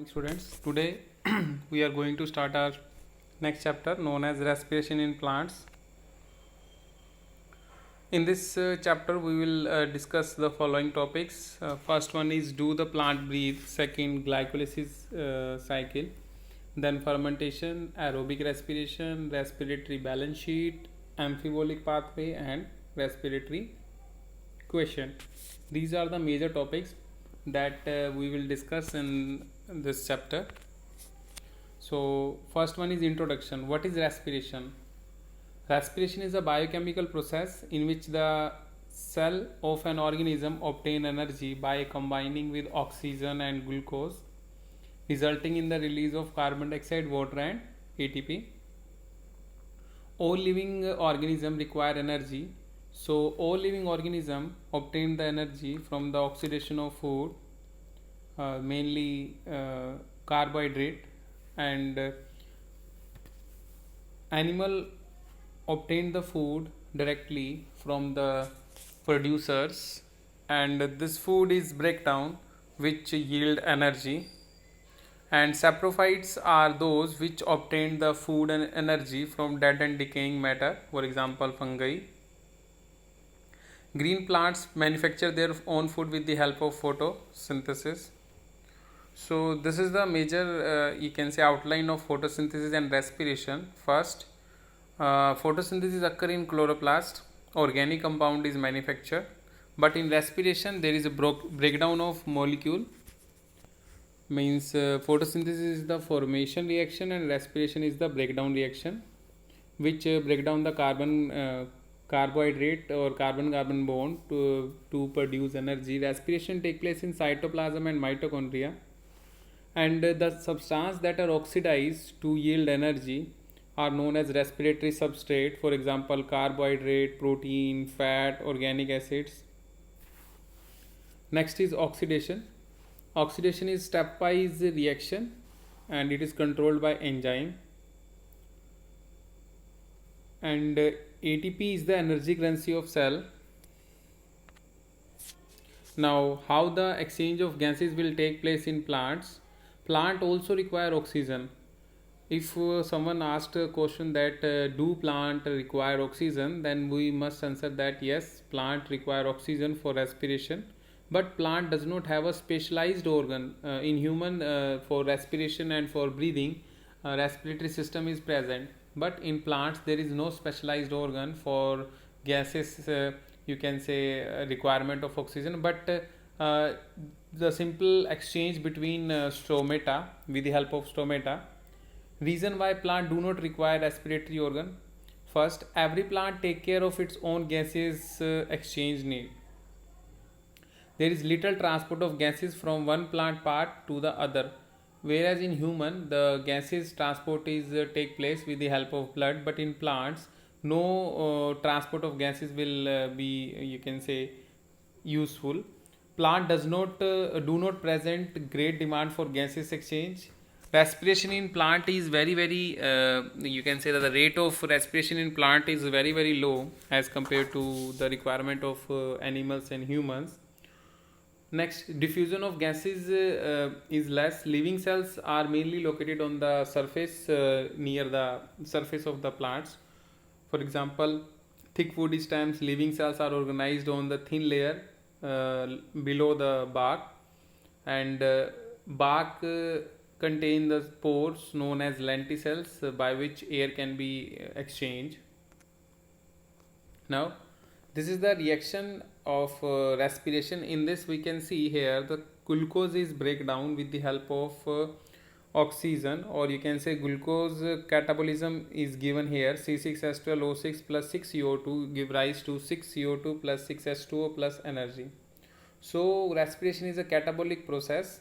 morning, students. Today we are going to start our next chapter known as respiration in plants. In this chapter, we will discuss the following topics. First one is, do the plant breathe? Second, glycolysis cycle. Then fermentation, aerobic respiration, respiratory balance sheet, amphibolic pathway, and respiratory question. These are the major topics that we will discuss in this chapter. So first one is introduction. What is respiration? Respiration is a biochemical process in which the cell of an organism obtain energy by combining with oxygen and glucose, resulting in the release of carbon dioxide, water, and ATP. All living organisms require energy, so all living organisms obtain the energy from the oxidation of food, mainly carbohydrate, and animal obtain the food directly from the producers, and this food is breakdown which yield energy. And saprophytes are those which obtain the food and energy from dead and decaying matter, for example fungi. Green plants manufacture their own food with the help of photosynthesis. So this is the major you can say outline of photosynthesis and respiration. First, photosynthesis occur in chloroplast, organic compound is manufactured, but in respiration there is a breakdown of molecule. Means photosynthesis is the formation reaction and respiration is the breakdown reaction, which break down the carbohydrate or carbon bond to produce energy. Respiration take place in cytoplasm and mitochondria, and the substance that are oxidized to yield energy are known as respiratory substrate, for example carbohydrate, protein, fat, organic acids. Next is oxidation. Oxidation is stepwise reaction and it is controlled by enzyme. And ATP is the energy currency of cell. Now, how the exchange of gases will take place in plants? Plant also require oxygen. If someone asked a question that do plant require oxygen, then we must answer that yes, plant require oxygen for respiration, but plant does not have a specialized organ. In human, for respiration and for breathing, respiratory system is present, but in plants there is no specialized organ for gases, you can say requirement of oxygen, but the simple exchange between stomata, with the help of stomata. Reason why plant do not require respiratory organ: first, every plant take care of its own gases exchange need. There is little transport of gases from one plant part to the other, whereas in human the gases transport is take place with the help of blood, but in plants no transport of gases will be, you can say, useful. Plant does not do not present great demand for gases exchange. Respiration in plant is very you can say that the rate of respiration in plant is very low as compared to the requirement of animals and humans. Next, diffusion of gases is less. Living cells are mainly located on the surface, near the surface of the plants. For example, thick woody stems living cells are organized on the thin layer below the bark, and bark contain the pores known as lenticels by which air can be exchanged. Now, this is the reaction of respiration. In this we can see here the glucose is break down with the help of oxygen, or you can say glucose catabolism is given here. C6H12O6 plus 6CO2 give rise to 6CO2 plus 6H2O plus energy. So respiration is a catabolic process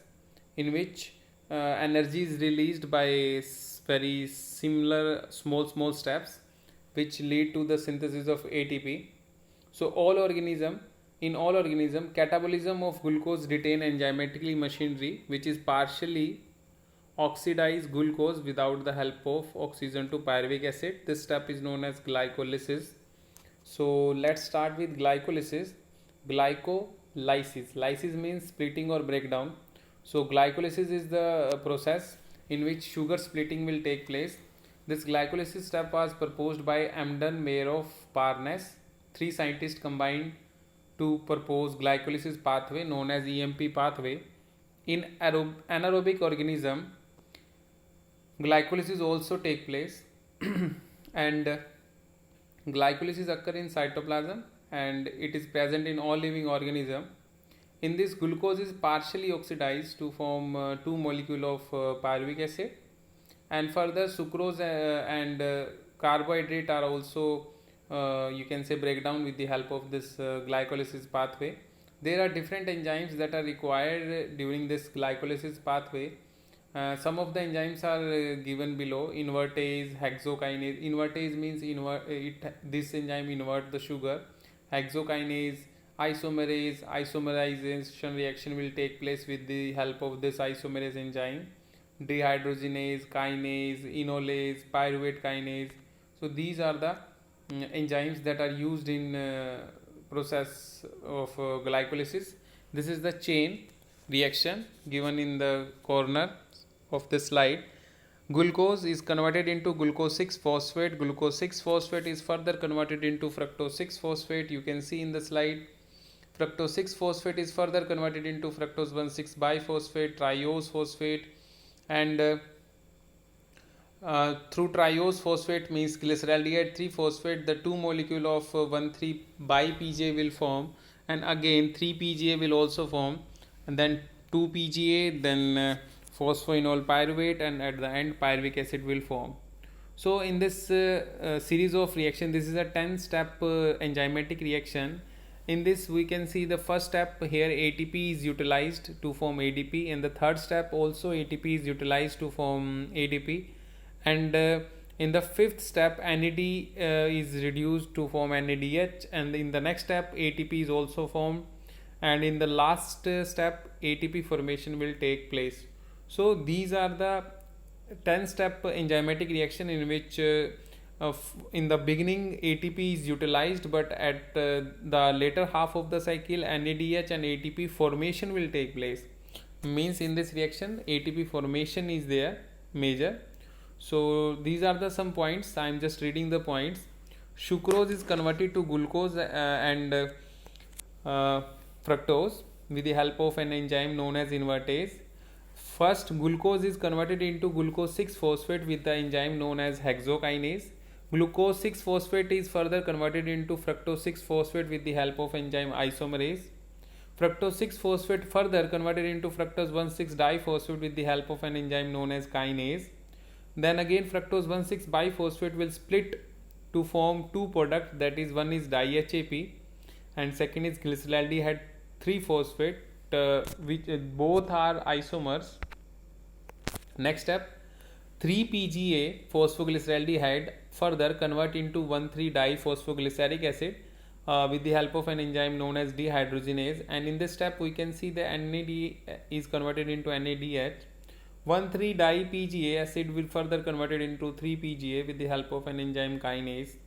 in which energy is released by very similar small steps which lead to the synthesis of ATP. So in all organism, catabolism of glucose retain enzymatically machinery which is partially oxidize glucose without the help of oxygen to pyruvic acid. This step is known as glycolysis. So let's start with glycolysis. Glycolysis. Lysis means splitting or breakdown. So glycolysis is the process in which sugar splitting will take place. This glycolysis step was proposed by Emden, Mayer of Parnas. Three scientists combined to propose glycolysis pathway known as EMP pathway. In anaerobic organism, glycolysis also take place and glycolysis occur in cytoplasm and it is present in all living organism. In this, glucose is partially oxidized to form two molecules of pyruvic acid, and further sucrose and carbohydrate are also you can say break down with the help of this glycolysis pathway. There are different enzymes that are required during this glycolysis pathway. Some of the enzymes are given below: invertase, hexokinase. Invertase means this enzyme invert the sugar. Hexokinase, isomerase. Isomerization reaction will take place with the help of this isomerase enzyme. Dehydrogenase, kinase, enolase, pyruvate kinase. So these are the enzymes that are used in process of glycolysis. This is the chain reaction given in the corner of the slide. Glucose is converted into glucose 6 phosphate. Glucose 6 phosphate is further converted into fructose 6 phosphate. You can see in the slide. Fructose 6 phosphate is further converted into fructose 1 6 biphosphate, triose phosphate, and through triose phosphate means glyceraldehyde 3 phosphate, the two molecule of 1,3 bi PGA will form, and again 3 PGA will also form, and then 2 PGA, then phosphoenol pyruvate, and at the end pyruvic acid will form. So in this series of reaction, this is a 10 step enzymatic reaction. In this we can see the first step here, ATP is utilized to form ADP, and the third step also ATP is utilized to form ADP, and in the fifth step NAD is reduced to form NADH, and in the next step ATP is also formed, and in the last step ATP formation will take place. So these are the 10 step enzymatic reaction in which in the beginning ATP is utilized, but at the later half of the cycle NADH and ATP formation will take place. Means in this reaction ATP formation is there major. So these are the some points. I am just reading the points. Sucrose is converted to glucose and fructose with the help of an enzyme known as invertase. First, glucose is converted into glucose 6 phosphate with the enzyme known as hexokinase. Glucose 6 phosphate is further converted into fructose 6 phosphate with the help of enzyme isomerase. Fructose 6 phosphate further converted into fructose 1 6 diphosphate with the help of an enzyme known as kinase. Then again fructose 1 6 biphosphate will split to form two products, that is one is DiHAP and second is glyceraldehyde 3 phosphate, which both are isomers. Next step, 3 PGA phosphoglyceraldehyde further convert into 1,3 diphosphoglyceric acid with the help of an enzyme known as dehydrogenase, and in this step we can see the NAD is converted into NADH. 1,3 di PGA acid will further converted into 3 PGA with the help of an enzyme kinase.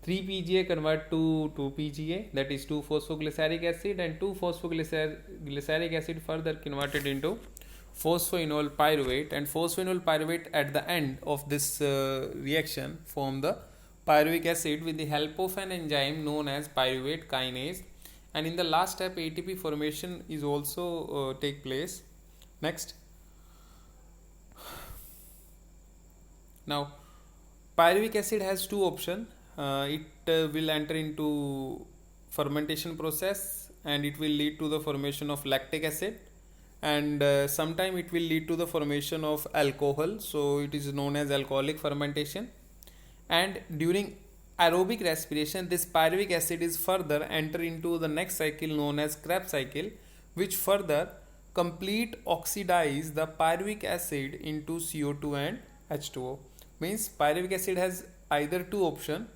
3 PGA convert to 2 PGA, that is 2 phosphoglyceric acid, and 2 phosphoglyceric acid further converted into phosphoenol pyruvate, and phosphoenol pyruvate at the end of this reaction form the pyruvic acid with the help of an enzyme known as pyruvate kinase, and in the last step ATP formation is also take place. Next, now pyruvic acid has two options. It will enter into fermentation process and it will lead to the formation of lactic acid, and sometime it will lead to the formation of alcohol, so it is known as alcoholic fermentation. And during aerobic respiration, this pyruvic acid is further enter into the next cycle known as Krebs cycle, which further complete oxidize the pyruvic acid into CO2 and H2O. Means pyruvic acid has either two options.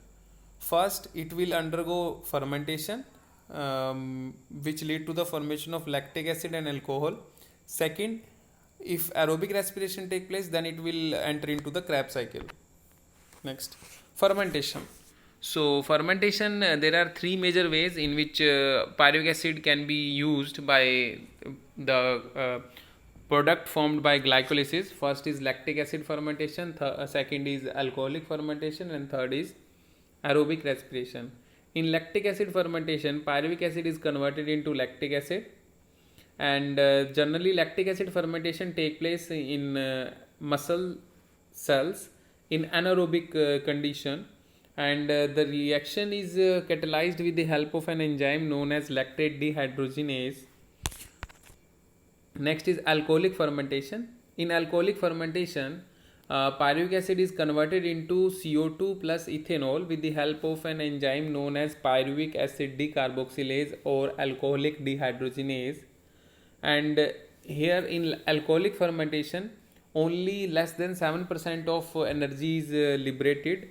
First, it will undergo fermentation which lead to the formation of lactic acid and alcohol. Second, if aerobic respiration take place, then it will enter into the Krebs cycle. Next, fermentation. So fermentation, there are three major ways in which pyruvic acid can be used by the product formed by glycolysis. First is lactic acid fermentation, second is alcoholic fermentation, and third is aerobic respiration. In lactic acid fermentation, pyruvic acid is converted into lactic acid, and generally lactic acid fermentation take place in muscle cells in anaerobic condition, and the reaction is catalyzed with the help of an enzyme known as lactate dehydrogenase. Next is alcoholic fermentation. In alcoholic fermentation, pyruvic acid is converted into CO2 plus ethanol with the help of an enzyme known as pyruvic acid decarboxylase or alcoholic dehydrogenase. And here in alcoholic fermentation, only less than 7% of energy is liberated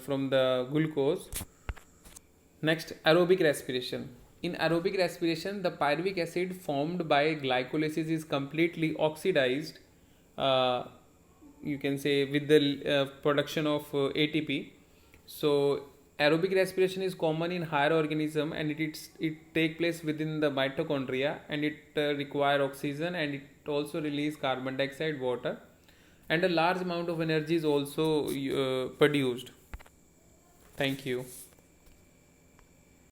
from the glucose. Next, aerobic respiration. In aerobic respiration, the pyruvic acid formed by glycolysis is completely oxidized, uh, you can say, with the production of ATP. So, aerobic respiration is common in higher organism, and it take place within the mitochondria, and it require oxygen, and it also release carbon dioxide, water, and a large amount of energy is also produced. Thank you.